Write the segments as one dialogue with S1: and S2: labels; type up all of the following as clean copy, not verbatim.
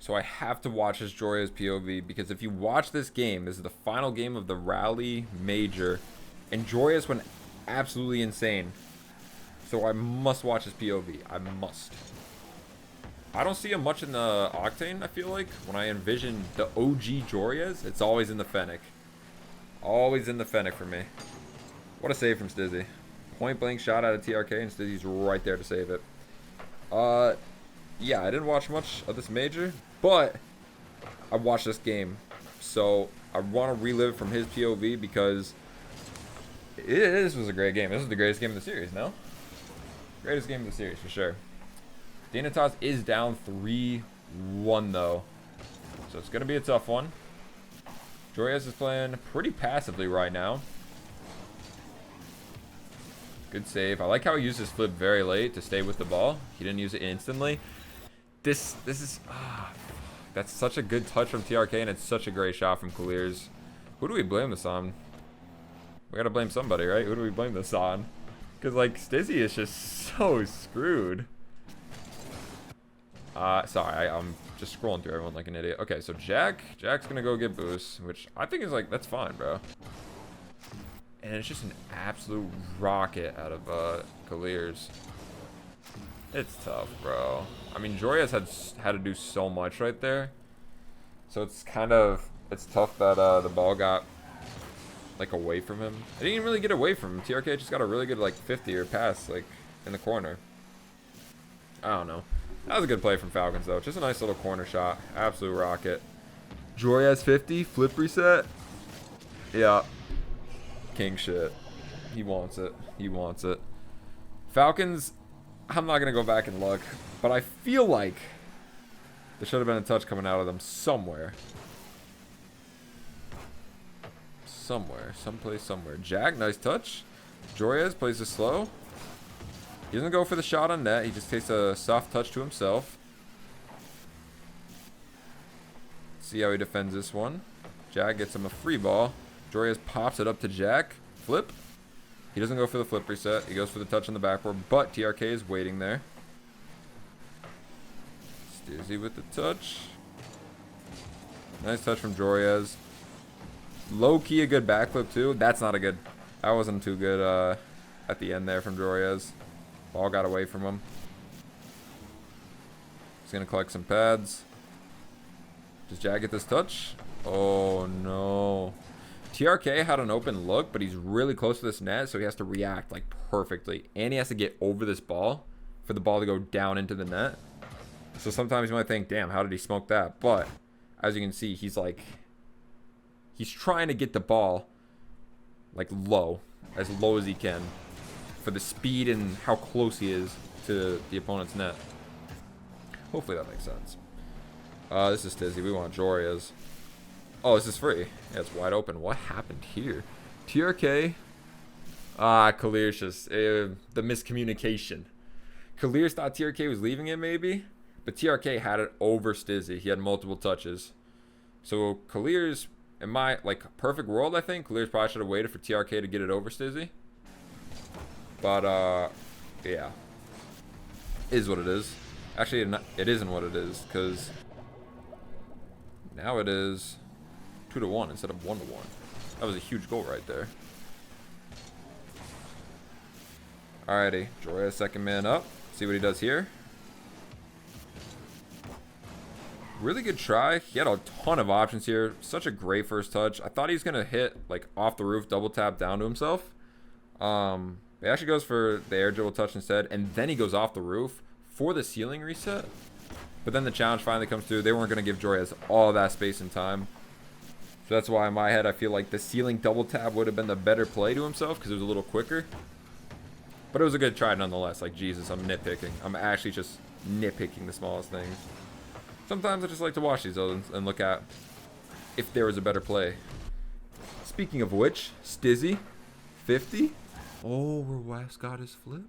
S1: So I have to watch this Joreuz POV because if you watch this game, this is the final game of the Raleigh Major, and Joreuz went absolutely insane. So I must watch his POV. I must. I don't see him much in the Octane, I feel like. When I envision the OG Joreuz, it's always in the Fennec. Always in the Fennec for me. What a save from Stizzy. Point blank shot out of TRK and Stizzy's right there to save it. Yeah, I didn't watch much of this major, but I watched this game. So I want to relive it from his POV because this was a great game. This was the greatest game of the series, no? Greatest game of the series, for sure. Dignitas is down 3-1, though. So it's going to be a tough one. Joreuz is playing pretty passively right now. Good save. I like how he used his flip very late to stay with the ball. He didn't use it instantly. This is... that's such a good touch from TRK, and it's such a great shot from Clears. Who do we blame this on? We got to blame somebody, right? Who do we blame this on? Because, like, Stizzy is just so screwed. Sorry, I'm just scrolling through everyone like an idiot. Okay, so Jack's gonna go get boost, which I think is like, that's fine, bro. And it's just an absolute rocket out of Clears. It's tough, bro. I mean, Joreuz had to do so much right there. So it's kind of, it's tough that the ball got like away from him. It didn't even really get away from him. TRK just got a really good like 50-er pass like in the corner. I don't know. That was a good play from Falcons, though. Just a nice little corner shot. Absolute rocket. Joreuz 50. Flip reset. Yeah. King shit. He wants it. He wants it. Falcons, I'm not going to go back and look, but I feel like there should have been a touch coming out of them somewhere. Somewhere. Someplace, somewhere. Jack, nice touch. Joreuz plays it slow. He doesn't go for the shot on net. He just takes a soft touch to himself. See how he defends this one. Jack gets him a free ball. Joreuz pops it up to Jack. Flip. He doesn't go for the flip reset. He goes for the touch on the backboard, but TRK is waiting there. Stizzy with the touch. Nice touch from Joreuz. Low-key a good backflip, too. That's not a good... That wasn't too good at the end there from Joreuz. Ball got away from him. He's going to collect some pads. Does Jack get this touch? Oh, no. TRK had an open look, but he's really close to this net, so he has to react, like, perfectly. And he has to get over this ball for the ball to go down into the net. So sometimes you might think, damn, how did he smoke that? But, as you can see, he's, like... He's trying to get the ball, like, low as he can. For the speed and how close he is to the opponent's net. Hopefully that makes sense. This is Stizzy. We want Joreuz. Oh, this is free. Yeah, it's wide open. What happened here? TRK. Clears just... the miscommunication. Clears thought TRK was leaving it, maybe. But TRK had it over Stizzy. He had multiple touches. So, Clears, in my, like, perfect world, I think, Clears probably should have waited for TRK to get it over Stizzy. But, yeah. Is what it is. Actually, it isn't what it is, because now it is 2-1 instead of 1-1. That was a huge goal right there. Alrighty. Joreuz second man up. See what he does here. Really good try. He had a ton of options here. Such a great first touch. I thought he was going to hit, like, off the roof, double tap down to himself. He actually goes for the air dribble touch instead, and then he goes off the roof for the ceiling reset. But then the challenge finally comes through. They weren't going to give Joreuz all that space and time. So that's why in my head I feel like the ceiling double tap would have been the better play to himself because it was a little quicker. But it was a good try nonetheless. Like, Jesus, I'm nitpicking. I'm actually just nitpicking the smallest things. Sometimes I just like to watch these though and look at if there was a better play. Speaking of which, Stizzy, 50. Oh, where West got his flip?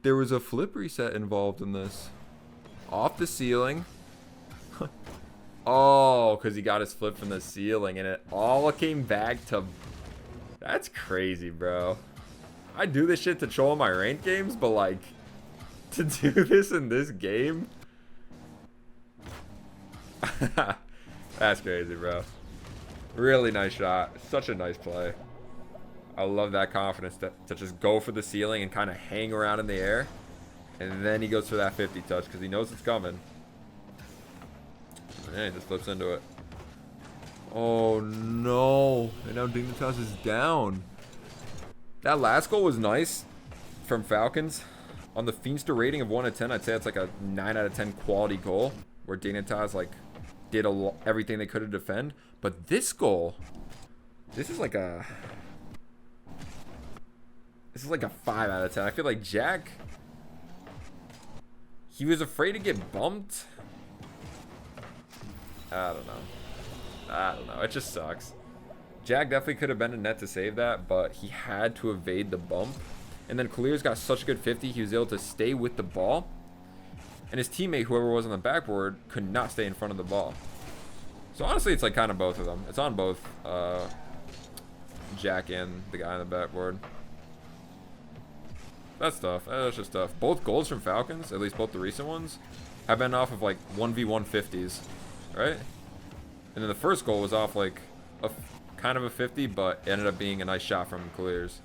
S1: There was a flip reset involved in this. Off the ceiling. Oh, because he got his flip from the ceiling and it all came back to... That's crazy, bro. I do this shit to troll my ranked games, but like, to do this in this game... That's crazy, bro. Really nice shot. Such a nice play. I love that confidence to just go for the ceiling and kind of hang around in the air. And then he goes for that 50 touch because he knows it's coming. And he just flips into it. Oh, no. And now Dignitas is down. That last goal was nice from Falcons. On the Feenstra rating of 1 to 10, I'd say it's like a 9 out of 10 quality goal. Where Dignitas, like, did everything they could to defend. But this goal, this is like a 5 out of 10. I feel like Jack, he was afraid to get bumped. I don't know. It just sucks. Jack definitely could have been in net to save that, but he had to evade the bump. And then Clears got such a good 50, he was able to stay with the ball. And his teammate, whoever was on the backboard, could not stay in front of the ball. So honestly, it's like kind of both of them. It's on both Jack and the guy on the backboard. That's tough. That's just tough. Both goals from Falcons, at least both the recent ones, have been off of like 1v1 50s, right? And then the first goal was off like a kind of a 50, but it ended up being a nice shot from Clears.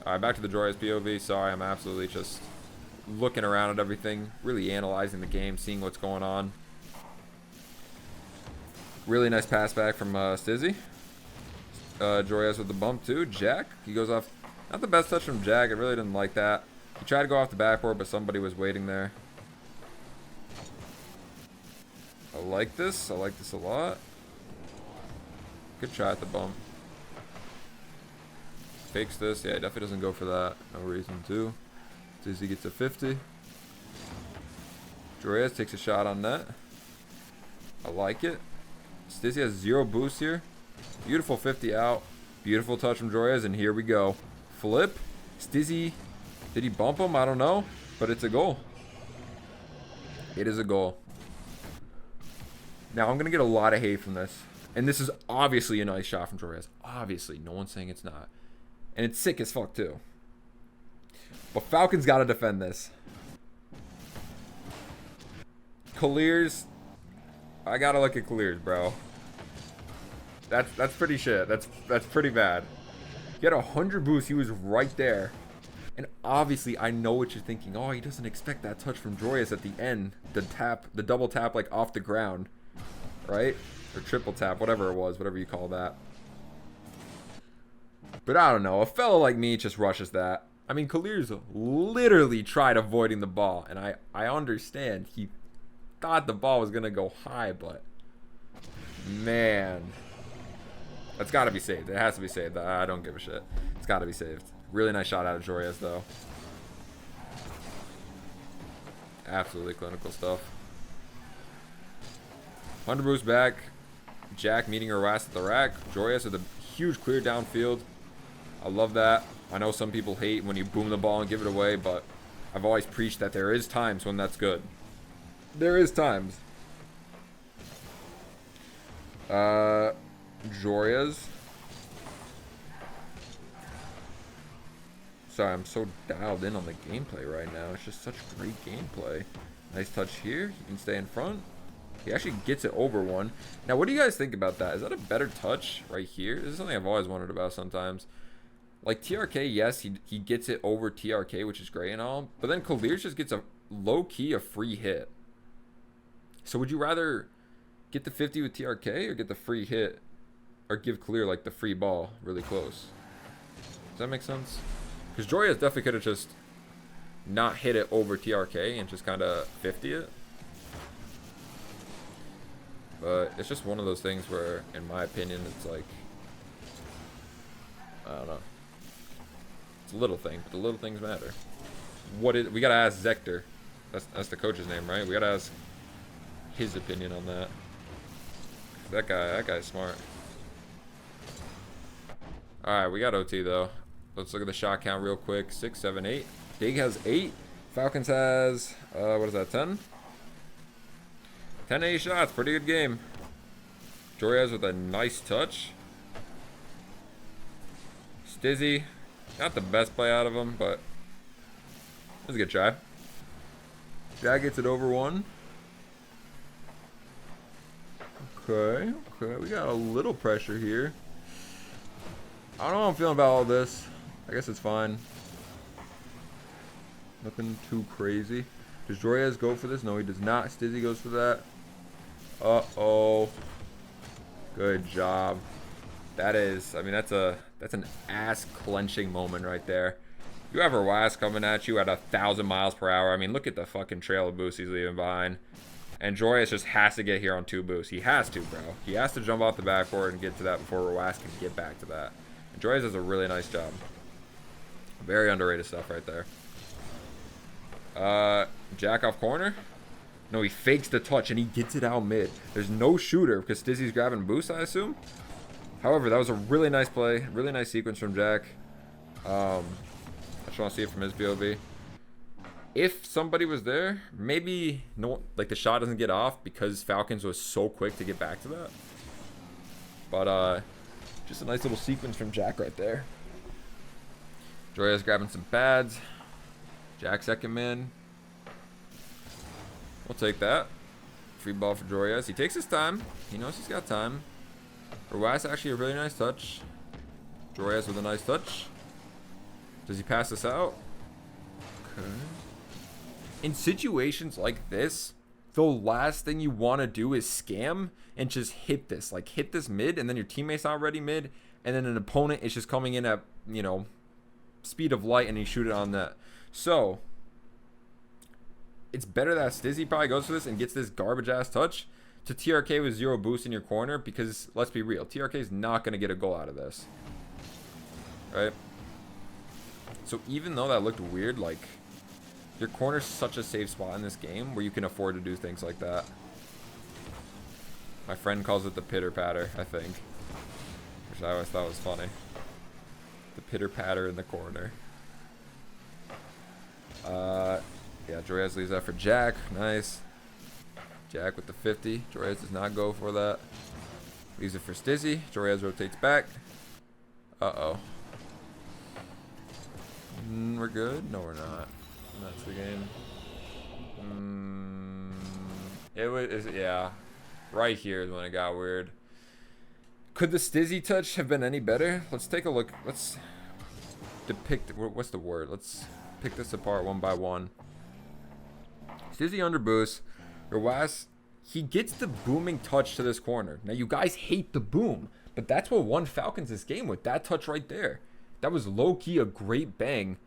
S1: All right, back to the Joreuz POV. Sorry, I'm absolutely just looking around at everything, really analyzing the game, seeing what's going on. Really nice pass back from Stizzy. Joreuz with the bump too. Jack, he goes off. Not the best touch from Jack. I really didn't like that. He tried to go off the backboard, but somebody was waiting there. I like this. I like this a lot. Good try at the bump. Fakes this. Yeah, he definitely doesn't go for that. No reason to. Stizzy gets a 50. Joreuz takes a shot on net. I like it. Stizzy has 0 boost here. Beautiful 50 out. Beautiful touch from Joreuz, and here we go. Flip. Stizzy, did he bump him? I don't know, but it's a goal. It is a goal. Now I'm gonna get a lot of hate from this, and this is obviously a nice shot from Joreuz. Obviously, no one's saying it's not, and it's sick as fuck too. But Falcons gotta defend this. Clears, I gotta look at Clears, bro. That's pretty shit. That's pretty bad. He had 100 boosts. He was right there. And obviously, I know what you're thinking. Oh, he doesn't expect that touch from Joreuz at the end. The double tap, like, off the ground. Right? Or triple tap, whatever it was. Whatever you call that. But I don't know. A fellow like me just rushes that. I mean, Clears literally tried avoiding the ball. And I understand. He thought the ball was going to go high, but... Man... That's got to be saved. It has to be saved. I don't give a shit. It's got to be saved. Really nice shot out of Joreuz, though. Absolutely clinical stuff. 100 boost back. Jack meeting Harass at the rack. Joreuz with a huge clear downfield. I love that. I know some people hate when you boom the ball and give it away, but I've always preached that there is times when that's good. There is times. Joreuz. Sorry, I'm so dialed in on the gameplay right now. It's just such great gameplay. Nice touch here. He can stay in front. He actually gets it over one. Now, what do you guys think about that? Is that a better touch right here? This is something I've always wondered about sometimes. Like TRK, yes, he gets it over TRK, which is great and all. But then Clears just gets a low-key a free hit. So would you rather get the 50 with TRK or get the free hit? Or give Clear like the free ball really close. Does that make sense? Because Joreuz definitely could have just not hit it over TRK and just kind of 50 it. But it's just one of those things where, in my opinion, it's like, I don't know. It's a little thing, but the little things matter. We gotta ask Zector. That's the coach's name, right? We gotta ask his opinion on that. That guy's smart. Alright, we got OT though. Let's look at the shot count real quick. 6, 7, 8. Dig has 8. Falcons has, what is that, 10? 10 8 shots. Pretty good game. Joreuz with a nice touch. Stizzy. Not the best play out of him, but it was a good try. Jack gets it over one. Okay, okay. We got a little pressure here. I don't know how I'm feeling about all this. I guess it's fine. Nothing too crazy. Does Joreuz go for this? No, he does not. Stizzy goes for that. Uh-oh. Good job. That is, I mean, that's an ass-clenching moment right there. You have Joreuz coming at you at 1,000 miles per hour. I mean, look at the fucking trail of boosts he's leaving behind. And Joreuz just has to get here on 2 boosts. He has to, bro. He has to jump off the backboard and get to that before Joreuz can get back to that. And Joreuz does a really nice job. Very underrated stuff right there. Jack off corner. No, he fakes the touch and he gets it out mid. There's no shooter because Stizzy's grabbing boost, I assume. However, that was a really nice play. Really nice sequence from Jack. I just want to see it from his POV. If somebody was there, maybe no, like the shot doesn't get off because Falcons was so quick to get back to that. But just a nice little sequence from Jack right there. Joreuz grabbing some pads. Jack second man. We'll take that. Free ball for Joreuz. He takes his time. He knows he's got time. Joreuz actually a really nice touch. Joreuz with a nice touch. Does he pass this out? Okay. In situations like this, the last thing you want to do is scam and just hit this. Like, hit this mid, and then your teammate's already mid, and then an opponent is just coming in at, you know, speed of light, and you shoot it on that. So, it's better that Stizzy probably goes for this and gets this garbage-ass touch to TRK with 0 boost in your corner, because, let's be real, TRK is not going to get a goal out of this. Right? So, even though that looked weird, like, your corner's such a safe spot in this game where you can afford to do things like that. My friend calls it the pitter-patter, I think. Which I always thought was funny. The pitter-patter in the corner. Yeah, Joreuz leaves that for Jack. Nice. Jack with the 50. Joreuz does not go for that. Leaves it for Stizzy. Joreuz rotates back. Uh-oh. We're good? No, we're not. That's the game. It was, yeah. Right here is when it got weird. Could the Stizzy touch have been any better? Let's take a look. Let's depict, what's the word? Let's pick this apart one by one. Stizzy under boost. Joreuz, he gets the booming touch to this corner. Now, you guys hate the boom, but that's what won Falcons this game with that touch right there. That was low-key a great bang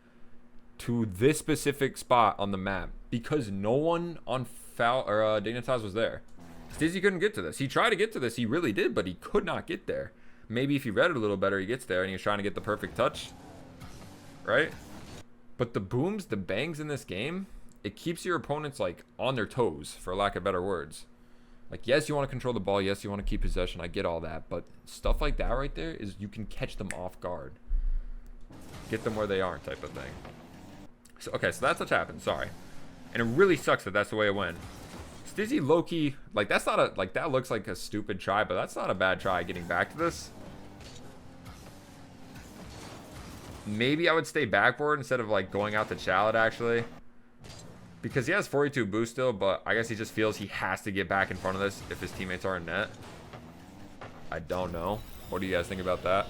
S1: to this specific spot on the map because no one on dignitas was there. Stizzy couldn't get to this. He tried to get to this. He really did, but he could not get there. Maybe if he read it a little better, he gets there, and he was trying to get the perfect touch. Right? But the booms, the bangs in this game, it keeps your opponents, like, on their toes, for lack of better words. Like, yes, you want to control the ball. Yes, you want to keep possession. I get all that. But stuff like that right there is you can catch them off guard. Get them where they aren't type of thing. So, okay, so that's what happened. Sorry. And it really sucks that that's the way it went. Stizzy low-key, like, that's not a, like, that looks like a stupid try, but that's not a bad try getting back to this. Maybe I would stay backboard instead of, like, going out to Chalet, actually. Because he has 42 boost still, but I guess he just feels he has to get back in front of this if his teammates are in net. I don't know. What do you guys think about that?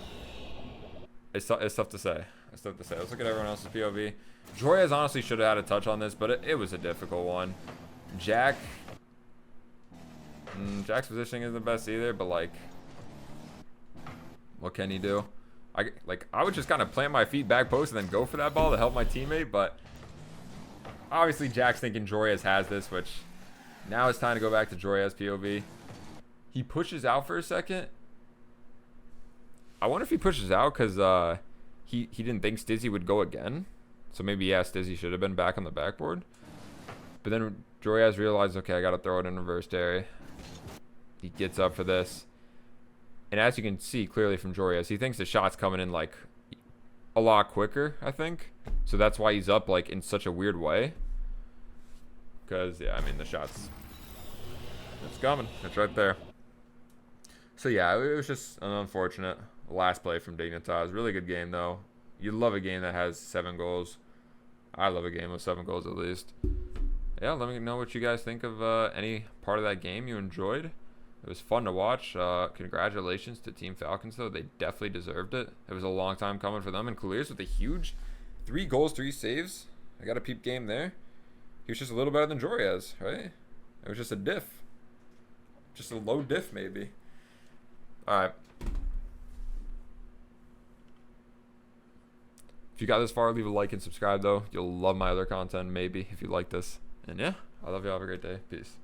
S1: It's tough to say. It's tough to say. Let's look at everyone else's POV. Joreuz honestly should have had a touch on this, but it was a difficult one. Jack. Jack's positioning isn't the best either, but, like, what can he do? I would just kind of plant my feet back post and then go for that ball to help my teammate, but obviously Jack's thinking Joreuz has this, which now it's time to go back to Joreuz POV. He pushes out for a second. I wonder if he pushes out because he didn't think Stizzy would go again. So maybe, yeah, Stizzy should have been back on the backboard. But then Joreuz realized, okay, I got to throw it in reverse dairy. He gets up for this. And as you can see clearly from Joreuz, he thinks the shot's coming in, like, a lot quicker, I think. So that's why he's up, like, in such a weird way. Because, yeah, I mean, the shot's... it's coming. It's right there. So, yeah, it was just an unfortunate last play from Dignitas. Really good game, though. You love a game that has 7 goals. I love a game with 7 goals at least. Yeah, let me know what you guys think of any part of that game you enjoyed. It was fun to watch. Congratulations to Team Falcons, though. They definitely deserved it. It was a long time coming for them. And Clears with a huge 3 goals, 3 saves. I got a peep game there. He was just a little better than Joreuz, right? It was just a diff. Just a low diff, maybe. All right. If you got this far, leave a like and subscribe, though. You'll love my other content, maybe, if you like this. And yeah, I love you. Have a great day. Peace.